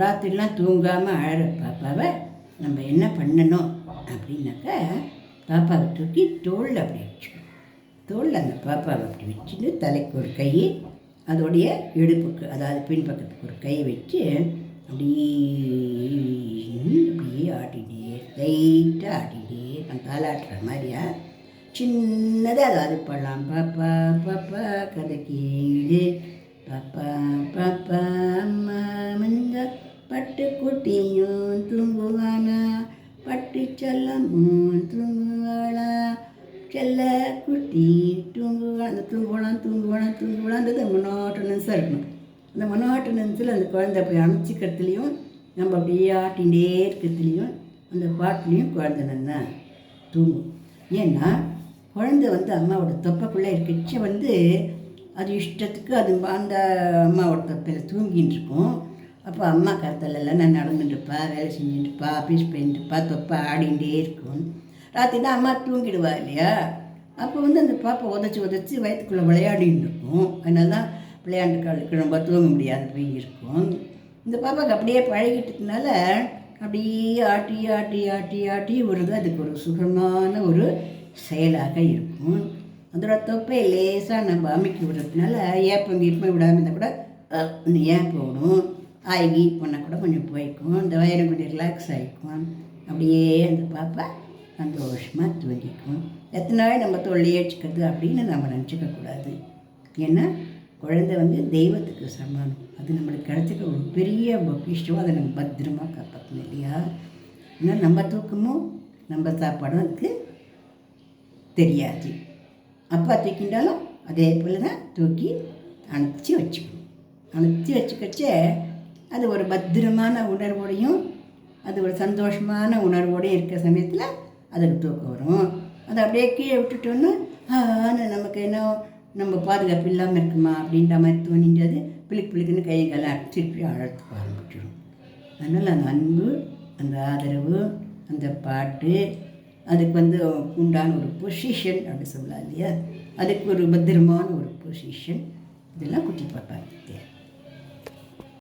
ராத்திரிலாம் தூங்காமல் அழகிற பாப்பாவை நம்ம என்ன பண்ணணும் அப்படின்னாக்கா, பாப்பாவை தூக்கி தோளில் அப்படி வச்சுக்கணும். தோளில் அந்த பாப்பாவை அப்படி வச்சுட்டு தலைக்கு ஒரு கை, அதோடைய இடுப்புக்கு அதாவது பின்பக்கத்துக்கு ஒரு கை வச்சு அப்படியே ஆட்டிகிட்டே லைட்டாக ஆட்டிகிட்டே அந்த தாளாட்டுற மாதிரியா சின்னதாக அதாவது பாடலாம். பாப்பா பாப்பா கதை கேளு, பாப்பா பாப்பா அம்மா மஞ்ச பட்டுக்குட்டியும் தூங்குவானா, பட்டு செல்லமும் தூங்குவாளா, செல்ல குட்டி தூங்குவா. அந்த தூங்குவாளான்றது மனோட்டனன்ஸாக இருக்கணும். அந்த மனோட்டனன்ஸில் அந்த குழந்தை போய் அணைச்சிக்கிறதுலையும் நம்ம அப்படியே ஆட்டிகிட்டே இருக்கிறதுலையும் அந்த பாட்டுலேயும் குழந்தை நல்லா தூங்கும். ஏன்னா குழந்தை அம்மாவோட தொப்பைக்குள்ளே இருக்கச்ச அது இஷ்டத்துக்கு அது அந்த அம்மாவோட தொப்பையில் தூங்கின்னு இருக்கும். அப்போ அம்மா கருத்தலெல்லாம் நான் நடந்துட்டுருப்பா, வேலை செஞ்சுட்டுருப்பா, ஆஃபீஸ் போயிட்டுருப்பா, தொப்பை ஆடிகிட்டே இருக்கும். ராத்திரி தான் அம்மா தூங்கிடுவா இல்லையா? அப்போ அந்த பாப்பா உதச்சி வயிற்றுக்குள்ளே விளையாடின்னு இருக்கும். அதனால தான் விளையாண்டுக்காளுக்கு ரொம்ப தூங்க முடியாது போய் இருக்கும். இந்த பாப்பாவுக்கு அப்படியே பழகிட்டதுனால அப்படியே ஆட்டி ஆட்டி ஆட்டி ஆட்டி விடுறது அதுக்கு ஒரு சுகமான ஒரு செயலாக இருக்கும். அதோட தொப்பையை லேசாக நம்ம அமைக்கி விடுறதுனால ஏப்பம் விடாமல் இருந்தால் கூட ஏன் போகணும், ஆகி போனால் கூட கொஞ்சம் போய்க்கும். அந்த வயிறு கொஞ்சம் ரிலாக்ஸ் ஆகிக்கும். அப்படியே அந்த பாப்பா சந்தோஷமாக தூங்கிக்கும். எத்தனை நாள் நம்ம தொல்லையே வச்சுக்கிறது அப்படின்னு நம்ம நினச்சிக்கக்கூடாது. ஏன்னா குழந்தை தெய்வத்துக்கு சமானம். அது நம்மளுக்கு கிடச்சிக்க ஒரு பெரிய பொக்கிஷம். அதை நம்ம பத்திரமாக காப்பாற்றணும் இல்லையா? ஏன்னா நம்ம தூக்கமும் நம்ம சாப்பாடும் அதுக்கு தெரியாது. அப்பா தூக்கிட்டாலும் அதே போல் தான் தூக்கி அணைச்சி வச்சுக்கணும். அணைச்சி வச்சுக்கச்சே அது ஒரு பத்திரமான உணர்வோடையும் அது ஒரு சந்தோஷமான உணர்வோடையும் இருக்கிற சமயத்தில் அதுக்கு தூக்கம் வரும். அதை அப்படியே கீழே விட்டுட்டோன்னா நமக்கு என்ன நம்ம பாதுகாப்பு இல்லாமல் இருக்குமா அப்படின்ற மாதிரி தோணின்றது பிள்ளைக்குன்னு கையை காலை திருப்பி அழத்துக்கு ஆரம்பிச்சிடும். அதனால் அந்த அன்பு, அந்த ஆதரவு, அந்த பாட்டு, அதுக்கு உண்டான ஒரு பொசிஷன் அப்படி சொல்லலாம் இல்லையா? அதுக்கு ஒரு பத்திரமான ஒரு பொசிஷன், இதெல்லாம் குட்டி பாப்பா தேவை.